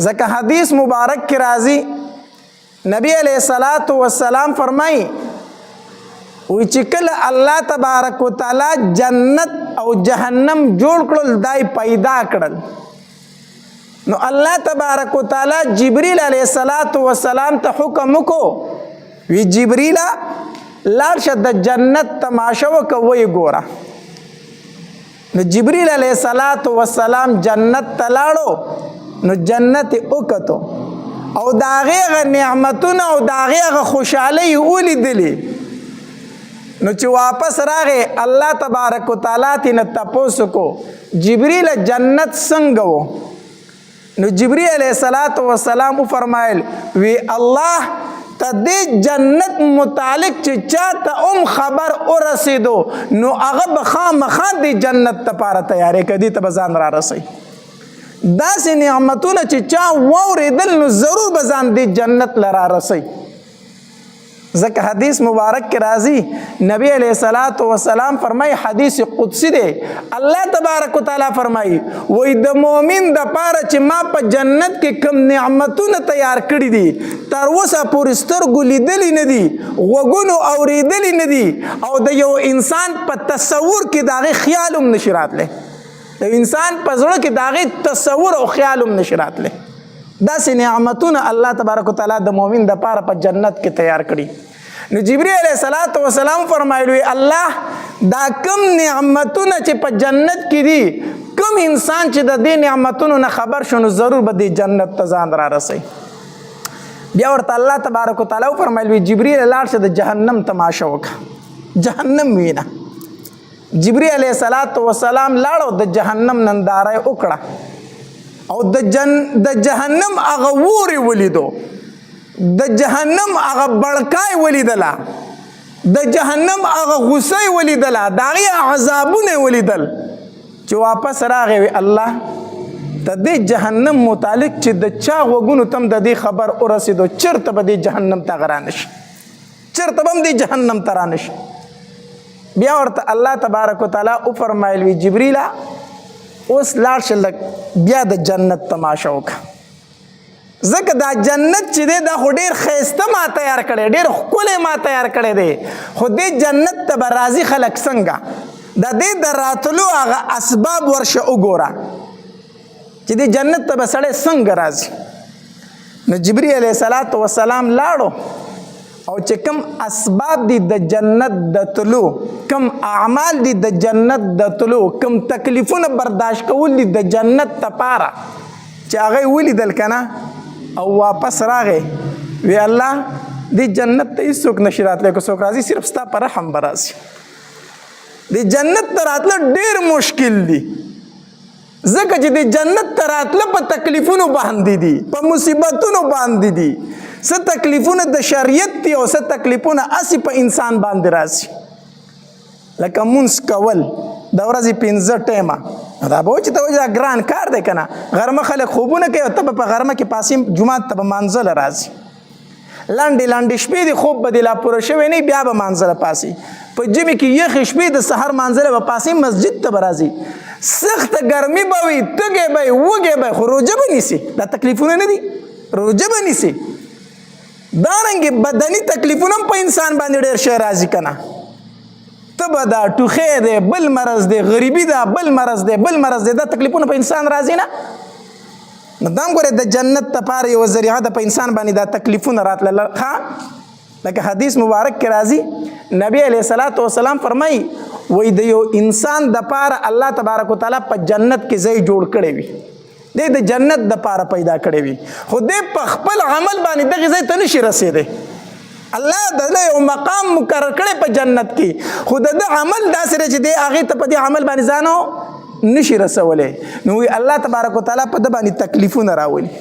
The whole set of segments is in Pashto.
ځکه حدیث مبارک کې راځي نبی علیہ الصلوۃ والسلام فرمایي وی چې کله الله تبارک وتعالی جنت او جهنم جوړ کړل دای پیدا کړل نو الله تبارک وتعالی جبرئیل علیہ السلام ته حکم وکړو وی جبرئیل لاړ شه د جنت تماشا وکوي ګوره نو جبرئیل علیہ السلام جنت ته لاړو نو جنت وکتو او دا هغه نعمتونه او دا هغه خوشحالي ولیدلې نو چې واپس راغې الله تبارک وتعالی تینا تپوس کو جبرئیل جنت څنګه وو نو جبرئیل علیہ السلام فرمایل وی الله تدې جنت متعلق چې چاته خبر ورسېدو نو هغه بخامخا دې جنت لپاره تیارې کړي ته ځان را رسي داسې نعمتونه چې چا واورېدل نو ضرور به ځان دې جنت لرا رسي ځکه حدیث مبارک کې راځي نبی علیہ السلام فرمایي حدیث قدسی دی الله تبارک وتعالی فرمایي وای د مؤمن د پاره چې ما په جنت کې کم نعمتونه تیار کړي دي تر اوسه پورې سترګو لیدلې نه دي غوږونو اورېدلې نه دي او د یو انسان په تصور کې د هغې خیال هم نشي راتلی د انسان په زړه کې د هغې تصور او خیال هم نشي راتلی داسې نعمتونه الله تبارک وتعالی د مؤمن د پاره په جنت کې تیار کړي نو جبرئیل علیہ السلام فرمایلی الله دا کم نعمتونه چې په جنت کې دي کم انسان چې د دې نعمتونو نه خبر شو نو ضرور به دې جنت ته ځان را رسي بیا ورته الله تبارک وتعالی فرمایلی جبرئیل لاړ شه د جهنم تماشا وکړه جهنم وینه جبرئیل علیہ السلام لاړو د جهنم ننداره وکړه او د جهنم هغه ووري ولیدو د جهنم هغه بړکای ولیدله د جهنم هغه غصه ولیدله د هغې عذابونه ولیدل چې واپس راغی وی الله د دې جهنم متعلق چې د چا غوږونو تم د دې خبر ورسېدو چېرته به دې جهنم ته رانه شي چېرته به هم دې جهنم ته رانه شي بیا ورته الله تبارک وتعالی وفرمایل وی جبرئیله اوس لاړ شه لږ بیا د جنت تماشا وکړه ځکه دا جنت چې دی دا خو ډېر ښایسته ما تیار کړی ډېر ښکلی ما تیار کړی دی خو دې جنت ته به راځي خلک څنګه د دې د راتلو هغه اسباب ورشه وګوره چې دې جنت ته به سړی څنګه راځي نو جبرئیل علیہ السلام لاړو او چې کم اسباب دي د جنت د تلو کم اعمال دي د جنت د تلو کم تکلیفونه برداشت کول دي د جنت لپاره چې هغه ولیدل کنه او واپس راغی وی الله دې جنت ته هیڅوک نشي راتلی که څوک راځي صرف ستا په رحم به راشي دې جنت ته راتله ډېر مشکل دي ځکه چې دې جنت ته راتله په تکلیفونو باندې دي په مصیبتونو باندې دي څه تکلیفونه د شریعت دي او څه تکلیفونه هسې په انسان باندې راشي لکه مونځ کول د ورځې 5 ټیمه دا به چې ته وایي دا ګران کار دی که نه غرمه خلک خوبونه کوي او ته به په غرمه کې پاسې جومات ته به مانځله راځي لنډې لنډې شپې دي خوب به دې لا پوره شوی نه بیا به مانځله پاسې په ژمي کې یخې شپې د سحر مانځله به پاسې مسجد ته به راځي سخته ګرمي به وي تږی به وي وږی به خو روژه به نیسي دا تکلیفونه نه دي روژه به نیسي دارنګې بدني تکلیفونه هم په انسان باندې ډېر شی راځي که نه تبه ده ټوخی دی بل مرض دی غریبي ده بل مرض دی بل مرض دی دا تکلیفونه په انسان راځي نه نو دا هم ګورې د جنت لپاره یوه ذریعه ده په انسان باندې دا تکلیفونه راتلل ښه لکه حدیث مبارک کې راځي نبی علیہ السلام فرمایي وایي د یو انسان دپاره الله تبارک وتعالی په جنت کې ځای جوړ کړی وي دی د جنت دپاره پیدا کړی وي خو دی په خپل عمل باندې دغې ځای ته نشي رسېدی الله دله یو مقام مقرر کړی په جنت کې خو د ده عمل داسې دی چې دی هغې ته په دې عمل باندې ځانو نشي رسولی نو وی الله تبارک وتعالی په ده باندې تکلیفونه راولي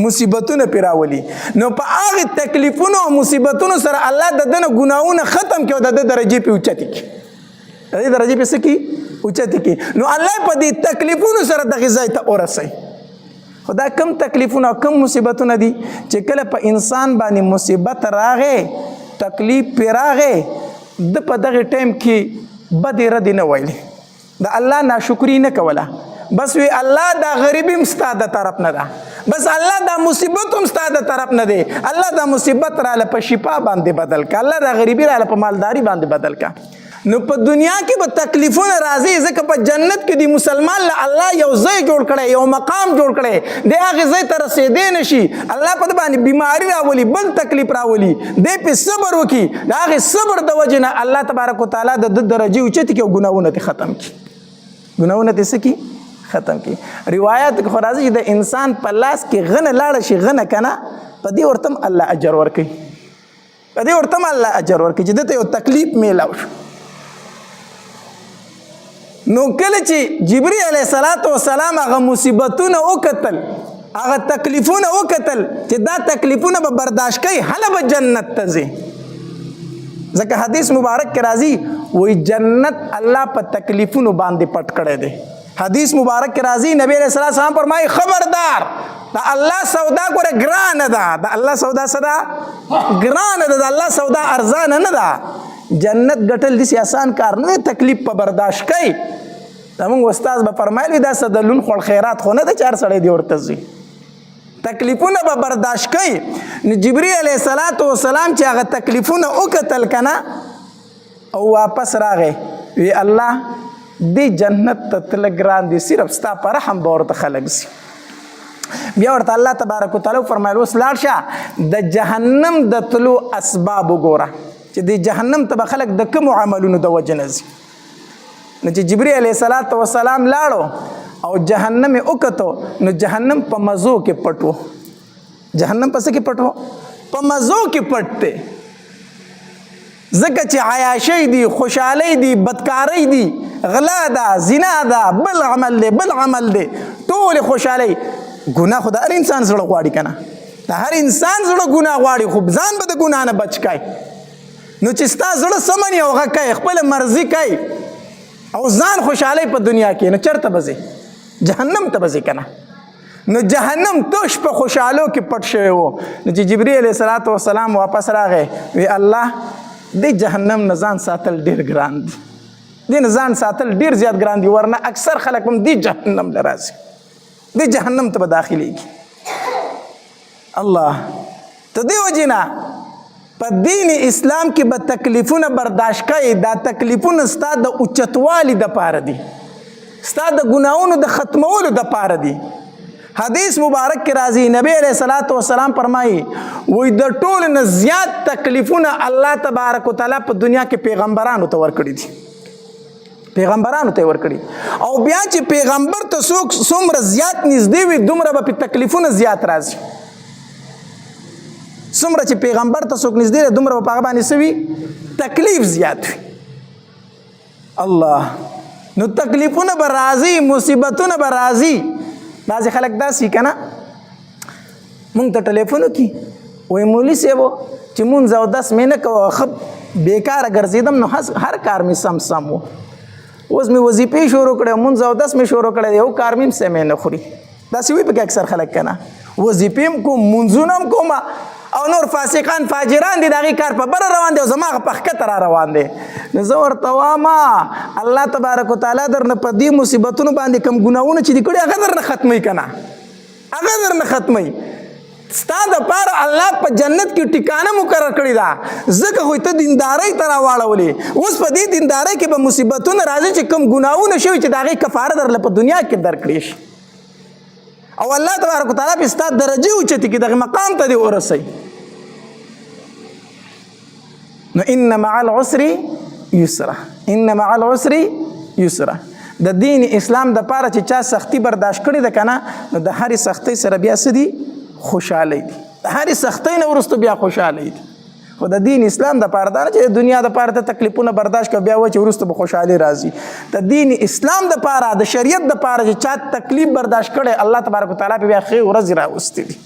مصیبتونه پې راولي نو په هغې تکلیفونو او مصیبتونو سره الله د ده نه ګناهونه ختم کړي او د ده درجې پې اوچتې کړي د دې درجې پې څه کړي اوچتې کړي نو الله په دې تکلیفونو سره دغې ځای ته ورسوي خو دا کم تکلیفونه او کم مصیبتونه دي چې کله په انسان باندې مصیبت راغی تکلیف پې راغی د په دغې ټایم کې بدې ردې نه ویلې د الله ناشکري نه کوله بس وی الله دا غریبی هم ستا د طرف نه ده، بس الله دا مصیبت هم ستا د طرف نه دی. الله دا مصیبت راله په شفا باندې بدل کا، الله دا غریبی راله په مالداری باندې بدل کا. نو په دنیا کې به تکلیفونه راځي، ځکه په جنت کې دی مسلمان له الله یو ځای جوړ کړی، یو مقام جوړ کړی، دی هغې ځای ته رسېدی نه شي. الله په ده باندې بیماري راولي، بل تکلیف راولي، دی پې صبر وکړي، د هغې صبر د وجې نه الله تبارک وتعالی د ده درجې اوچتې کړي او ګناهونه ترې ختم کړي، ګناهونه ترې څه کړي؟ ختم کړي. روایات کې خو راځي چې د انسان په لاس کې غنه لاړه شي، غنه که نه، په دې ورته هم الله اجر ورکوي، په دې ورته هم الله اجر ورکوي چې ده ته یو تکلیف میلاو شو. نو کله چې جبرئیل علیه السلام هغه مصیبتونه وکتل، هغه تکلیفونه وکتل چې دا تکلیفونه به برداشت کوي، هله به جنت ته ځي. ځکه حدیث مبارک کې راځي وایي جنت الله په تکلیفونو باندې پټ کړی دی. حدیث مبارک کې راځي نبی علیه السلام فرمایي خبردار د الله سودا ګوره ګرانه ده، د الله سودا څه ده؟ ګرانه ده، د الله سودا ارزانه نه ده. جنت ګټل داسې آسان کار نه دی، تکلیف په برداشت کوي. زموږ استاد به فرمایلی دا صدلون خوړ خیرات خو نه ده چې هر سړی دې ورته ځي، تکلیفونه به برداشت کوي. نو جبرئیل علیه السلام چې هغه تکلیفونه وکتل که نه او واپس راغی، وی الله دې جنت ته تله ګران دي، صرف ستا په رحم به ورته خلک ځي. بیا ورته الله تبارک وتعالی فرمایل اوس لاړ شه د جهنم د تلو اسباب وګوره چې د جهنم ته به خلک د کومو عملونو د وجې نه ځي. نو چې جبرئیل علیه السلام لاړو او جهنم یې وکتو، نو جهنم په مزو کې پټ و. جهنم په څه کې پټ و؟ په مزو کې پټ دی، ځکه چې عیاشۍ دي، خوشحالۍ دي، بدکارۍ دي، غلا ده، زنا ده، بل عمل دی، بل عمل دی، ټولې خوشحالۍ. ګناه خو د هر انسان زړه غواړي که نه؟ د هر انسان زړه ګناه غواړي، خو ځان به د ګناه نه بچ کړي. نو چې ستا زړه سمني او هغه کوي، خپله مرضي کوي او ځان خوشحالۍ په دنیا کې، نو چېرته به ځې؟ جهنم ته به ځې که نه؟ نو جهنم تش په خوشحالو کې پټ شوی و. نو چې جبرئیل علیه السلام واپس راغی، وی الله دې جهنم نه ځان ساتل ډېر ګران دي، دې نه ځان ساتل ډېر زیات ګران دي، ورنه اکثر خلک هم دې جهنم له راځي، دې جهنم ته به داخلېږي. الله ته دې وجې نه په دین اسلام کې به تکلیفونه برداشت کوي. دا تکلیفونه ستا د اوچتوالي دپاره دي، ستا د ګناهونو د ختمولو دپاره دي. حدیث مبارک کې راځي نبی علیه السلام فرمایي وایي د ټولو نه زیات تکلیفونه الله تبارک وتعالی په دنیا کې پیغمبرانو ته ورکړي دي، پیغمبرانو ته ورکړي. او بیا چې پیغمبر ته څوک څومره زیات نږدې وي دومره به پې تکلیفونه زیات راځي. څومره چې پیغمبر ته څوک نږدې دی دومره به په هغه باندې څه وي؟ تکلیف زیات وي. الله نو تکلیفونه به راځي، مصیبتونه به راځي. بعضې خلک داسې که نه مونږ ته ټلیفون وکړي وایي مولي صاحب چې مونځ اودس مې نه کوه، ښه بېکاره ګرځېدم نو هر کار مې سم و، اوس مې وظیفې شروع کړی، مونځ اودس مې شروع کړی، یو کار مې هم سمې نه خوري. داسې وایي پکې اکثر خلک که نه، وظیفې هم کوم، مونځونه هم کوم، او نور فاسقان فاجران دي د هغې کار په بره روان دی او زما هغه په ښکته را روان دی. نو زه ورته وایم الله تبارک وتعالی درنه په دې مصیبتونو باندې کوم ګناهونه چې دي کړي هغه درنه ختموي که نه؟ هغه درنه ختموي. ستا دپاره الله په جنت کې ټکانه مقرر کړې ده، ځکه خو ته دیندارۍ ته راواړولې. اوس په دې دیندارۍ کې به مصیبتونه راځي چې کوم ګناهونه شوي چې د هغې کفاره درله په دنیا کې درکړې شي، او الله تبارک وتعالی په ستا درجې اوچتې کړي، دغې مقام ته دې ورسوي. نو ان مع العسر یسرا، ان مع العسر یسرا. د دین اسلام د پاره چې چا سختی برداشت کړې ده که نه، نو د هرې سختۍ سره بیا څه دي؟ خوشحالۍ دي. د هرې سختۍ نه وروسته بیا خوشحالۍ دي. خو د دین اسلام د پاره دا نه چې د دنیا د پاره ته تکلیفونه برداشت کړه بیا وایي چې وروسته به خوشحالي راځي. د دین اسلام د پاره، د شریعت د پاره چې چا تکلیف برداشت کړی الله تبارک وتعالی په بیا ښې ورځې راوستې دي.